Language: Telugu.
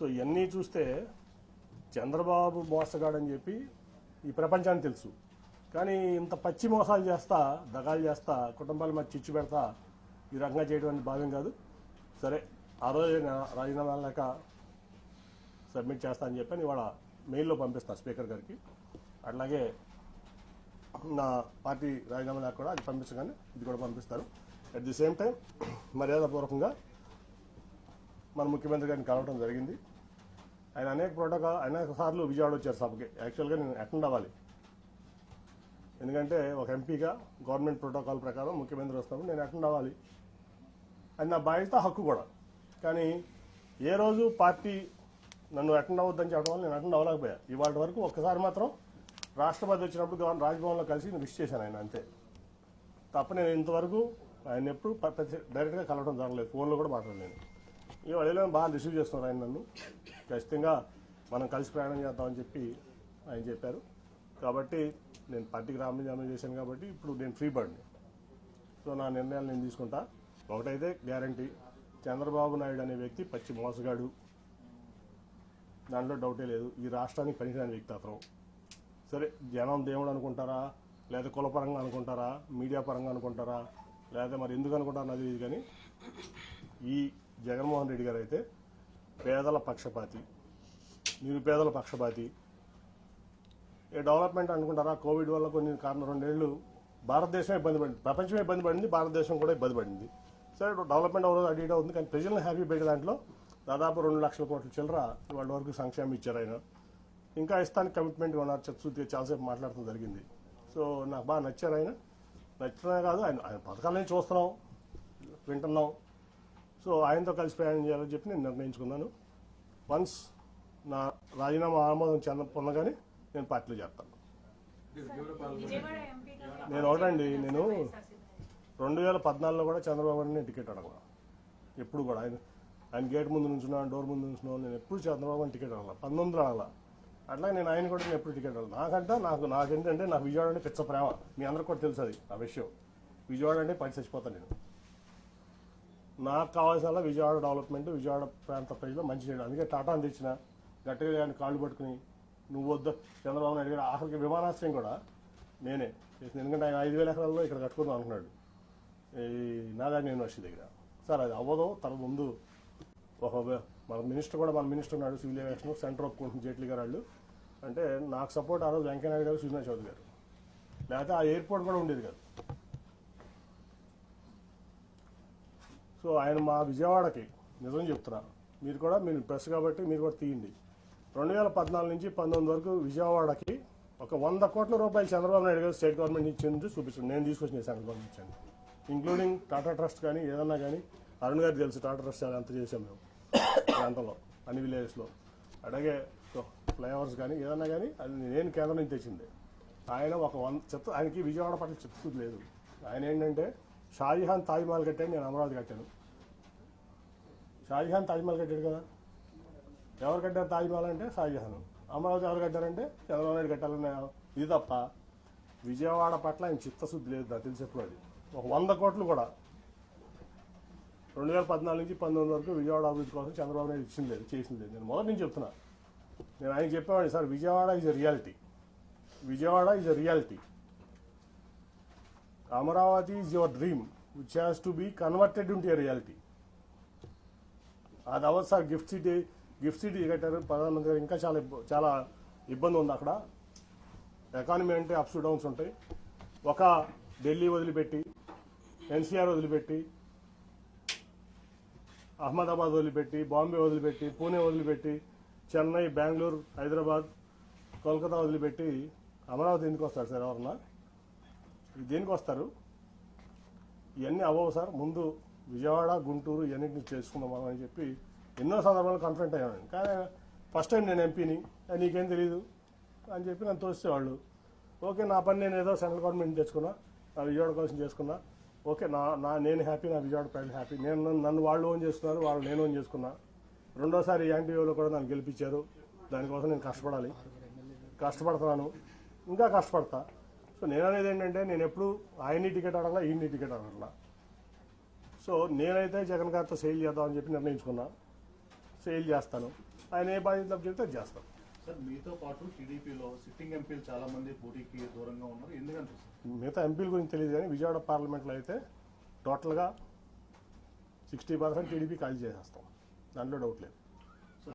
సో ఇవన్నీ చూస్తే చంద్రబాబు మోసగాడని చెప్పి ఈ ప్రపంచానికి తెలుసు. కానీ ఇంత పచ్చి మోసాలు చేస్తా, దగాలు చేస్తా, కుటుంబాల మధ్య చిచ్చు పెడతా ఈ రకంగా చేయడం భావ్యం కాదు. సరే, ఆ రోజు రాజీనామా లేక సబ్మిట్ చేస్తా అని చెప్పి ఇవాళ మెయిల్లో పంపిస్తాను స్పీకర్ గారికి. అట్లాగే నా పార్టీ రాజీనామా లేక కూడా అది పంపించగానే ఇది కూడా పంపిస్తారు. అట్ ది సేమ్ టైం మర్యాదపూర్వకంగా మన ముఖ్యమంత్రి గారిని కలవడం జరిగింది. ఆయన అనేక సార్లు విజయవాడ వచ్చారు సభకి. యాక్చువల్గా నేను అటెండ్ అవ్వాలి, ఎందుకంటే ఒక ఎంపీగా గవర్నమెంట్ ప్రోటోకాల్ ప్రకారం ముఖ్యమంత్రి వస్తున్నప్పుడు నేను అటెండ్ అవ్వాలి, అది నా బాధ్యత, హక్కు కూడా. కానీ ఏ రోజు పార్టీ నన్ను అటెండ్ అవ్వద్దని చెప్పడం వల్ల నేను అటెండ్ అవ్వలేకపోయా. ఇవాళ వరకు ఒక్కసారి మాత్రం రాష్ట్రపతి వచ్చినప్పుడు రాజ్భవన్లో కలిసి నేను విష్ చేశాను ఆయన, అంతే తప్ప నేను ఇంతవరకు ఆయన ఎప్పుడు డైరెక్ట్గా కలవడం జరగలేదు, ఫోన్లో కూడా మాట్లాడలేను. ఇవాళ బాగా రిసీవ్ చేస్తున్నారు ఆయన నన్ను. ఖచ్చితంగా మనం కలిసి ప్రయాణం చేద్దామని చెప్పి ఆయన చెప్పారు. కాబట్టి నేను పార్టీకి రాజీనామా చేశాను కాబట్టి ఇప్పుడు నేను ఫ్రీ బర్డ్ని. సో నా నిర్ణయాలు నేను తీసుకుంటా. ఒకటైతే గ్యారంటీ, చంద్రబాబు నాయుడు అనే వ్యక్తి పచ్చి మోసగాడు, దాంట్లో డౌటే లేదు. ఈ రాష్ట్రానికి పనికిరాని వ్యక్తి అతను. సరే, జనం దేవుడు అనుకుంటారా, లేదా కులపరంగా అనుకుంటారా, మీడియా పరంగా అనుకుంటారా, లేదా మరి ఎందుకు అనుకుంటారా నాకు తెలియదు. కానీ ఈ జగన్మోహన్ రెడ్డి గారు అయితే పేదల పక్షపాతి, నిరుపేదల పక్షపాతి. ఏ డెవలప్మెంట్ అనుకుంటారా, కోవిడ్ వల్ల కొన్ని కారణం 2 ఏళ్ళు భారతదేశం ఇబ్బంది పడింది, ప్రపంచమే ఇబ్బంది పడింది, భారతదేశం కూడా ఇబ్బంది పడింది. సరే, డెవలప్మెంట్ అవ్వదు, అటు ఇటు అవుతుంది. కానీ ప్రజలను హ్యాపీ పెట్టే దాంట్లో దాదాపు 2 లక్షల కోట్ల చిల్లర వాళ్ళ వరకు సంక్షేమం ఇచ్చారు ఆయన. ఇంకా ఇస్తానికి కమిట్మెంట్గా ఉన్నారు. చర్చ చాలాసేపు మాట్లాడటం జరిగింది. సో నాకు బాగా నచ్చారు ఆయన. నచ్చడమే కాదు, ఆయన పథకాలని చూస్తున్నాం, వింటున్నాం. సో ఆయనతో కలిసి ప్రయాణం చేయాలని చెప్పి నేను నిర్ణయించుకున్నాను. వన్స్ నా రాజీనామా ఆమోదం పొందగానే నేను పార్టీలో చేస్తాను. నేను ఒకటండి, నేను 2014లో కూడా చంద్రబాబు నేను టికెట్ అడగల. ఎప్పుడు కూడా ఆయన గేట్ ముందు నుంచున్నాను, డోర్ ముందు నుంచున్నాను. నేను ఎప్పుడు చంద్రబాబు టికెట్ అడగల, 19 అడగల. అట్లా నేను ఆయన కూడా నేను ఎప్పుడు టికెట్ అడగల. నాకేంటంటే నాకు విజయవాడ అంటే పిచ్చ ప్రేమ. మీ అందరికి కూడా తెలుసు అది ఆ విషయం. విజయవాడ అంటే పడి చచ్చిపోతాను నేను. నాకు కావాల్సిన విజయవాడ డెవలప్మెంట్, విజయవాడ ప్రాంత ప్రజలు మంచి చేయడం. అందుకే టాటాని తెచ్చిన, గట్టిగా ఆయన కాళ్ళు పట్టుకుని నువ్వు వద్దు చంద్రబాబు నాయుడు గారు. ఆఖరికి విమానాశ్రయం కూడా నేనే చేసిన. ఎందుకంటే ఆయన 5,000 ఎకరాల్లో ఇక్కడ కట్టుకుందాం అనుకున్నాడు ఈ నాగార్జున యూనివర్సిటీ దగ్గర. సార్ అది అవ్వదు, తన ముందు ఒక మన మినిస్టర్ ఉన్నాడు సివిల్ ఏవియేషన్, సెంటర్ ఒప్పుకుంటుంది జైట్లీ గారు వాళ్ళు. అంటే నాకు సపోర్ట్ ఆ రోజు వెంకయ్యనాయుడు గారు, సుజనా చౌదరి గారు. లేకపోతే ఆ ఎయిర్పోర్ట్ కూడా ఉండేది కాదు. సో ఆయన మా విజయవాడకి నిజం చెప్తున్నా, మీరు ప్రెస్ కాబట్టి మీరు కూడా తీయండి. 2014 నుంచి 19 వరకు విజయవాడకి ఒక 100 కోట్ల రూపాయలు చంద్రబాబు నాయుడు గారు స్టేట్ గవర్నమెంట్ ఇచ్చింది చూపిస్తుంది. నేను తీసుకొచ్చిన సెంట్రల్ గవర్నమెంట్ ఇచ్చాను, ఇంక్లూడింగ్ టాటా ట్రస్ట్ కానీ ఏదన్నా కానీ. అరుణ్ గారికి తెలుసు టాటా ట్రస్ట్ ఎంత చేసాం మేము ప్రాంతంలో, అన్ని విలేజెస్లో. అలాగే ఫ్లైఓవర్స్ కానీ ఏదన్నా కానీ అది నేను కేంద్రం నుంచి తెచ్చింది. ఆయన ఒక 100 ఆయనకి విజయవాడ పట్ల చెప్తుంది లేదు. ఆయన ఏంటంటే షాజహాన్ తాజ్మహల్ కట్టాడు, నేను అమరావతి కట్టాను. షాజహాన్ తాజ్మహల్ కట్టాడు కదా, ఎవరు కట్టారు తాజ్మహల్ అంటే షాజహాన్. అమరావతి ఎవరు కట్టారంటే చంద్రబాబు నాయుడు కట్టాలన్న ఇది తప్ప విజయవాడ పట్ల ఆయన చిత్తశుద్ధి లేదు నాకు తెలిసేప్పుడు. అది ఒక 100 కోట్లు కూడా 2014 నుంచి 19 వరకు విజయవాడ అభివృద్ధి కోసం చంద్రబాబు నాయుడు ఇచ్చింది లేదు, చేసింది లేదు. నేను మొదటి నుంచి చెప్తున్నా. నేను ఆయనకి చెప్పేవాడిని, sir Vijayawada is a reality, Vijayawada is a reality. Amaravati is your dream which has to be converted into a reality. అది అవ్వదు సార్. గిఫ్ట్ సిటీ కట్టారు ప్రధానమంత్రి గారు. ఇంకా చాలా ఇబ్బంది ఉంది అక్కడ. ఎకానమీ అంటే అప్స్ డౌన్స్ ఉంటాయి. ఒక ఢిల్లీ వదిలిపెట్టి, ఎన్సీఆర్ వదిలిపెట్టి, అహ్మదాబాద్ వదిలిపెట్టి, బాంబే వదిలిపెట్టి, పూణే వదిలిపెట్టి, చెన్నై, బెంగళూరు, హైదరాబాద్, కోల్కతా వదిలిపెట్టి అమరావతి ఎందుకు వస్తారు సార్? ఎవరన్నా దేనికి వస్తారు? ఇవన్నీ అవ్వవు సార్. ముందు విజయవాడ, గుంటూరు ఇవన్నింటినీ చేసుకుందాం మనం అని చెప్పి ఎన్నో సందర్భాలు కన్ఫ్రంట్ అయ్యాను. కానీ ఫస్ట్ టైం నేను ఎంపీని, నీకేం తెలీదు అని చెప్పి నన్ను తోసేవాళ్ళు. ఓకే, నా పని నేను ఏదో సెంట్రల్ గవర్నమెంట్ తెచ్చుకున్నా, నా విజయవాడ కోసం చేసుకున్నా. ఓకే, నేను హ్యాపీ, నా విజయవాడ ప్రజలు హ్యాపీ. నన్ను వాళ్ళు ఓన్ చేస్తున్నారు, వాళ్ళు నేను ఓన్ చేసుకున్నా. రెండోసారి యాంటీవీలో కూడా నన్ను గెలిపించారు. దానికోసం నేను కష్టపడుతున్నాను, ఇంకా కష్టపడతా. సో నేను అనేది ఏంటంటే నేను ఎప్పుడు ఆయన్ని టికెట్ అడగలా, ఈయన్ని టికెట్ అడగలా. సో నేనైతే జగన్ గారితో సేల్ చేద్దామని చెప్పి నిర్ణయించుకున్నా. సేల్ చేస్తాను. ఆయన ఏ బాధ్యతలు చెప్తే అది చేస్తాం. సార్ మీతో పాటు టీడీపీలో సిట్టింగ్ ఎంపీలు చాలా మంది పోటీకి దూరంగా ఉన్నారు, ఎందుకంటే మిగతా ఎంపీల గురించి తెలియదు కానీ విజయవాడ పార్లమెంట్లో అయితే టోటల్గా 60% టీడీపీ ఖాళీ చేసేస్తాం, దాంట్లో డౌట్ లేదు.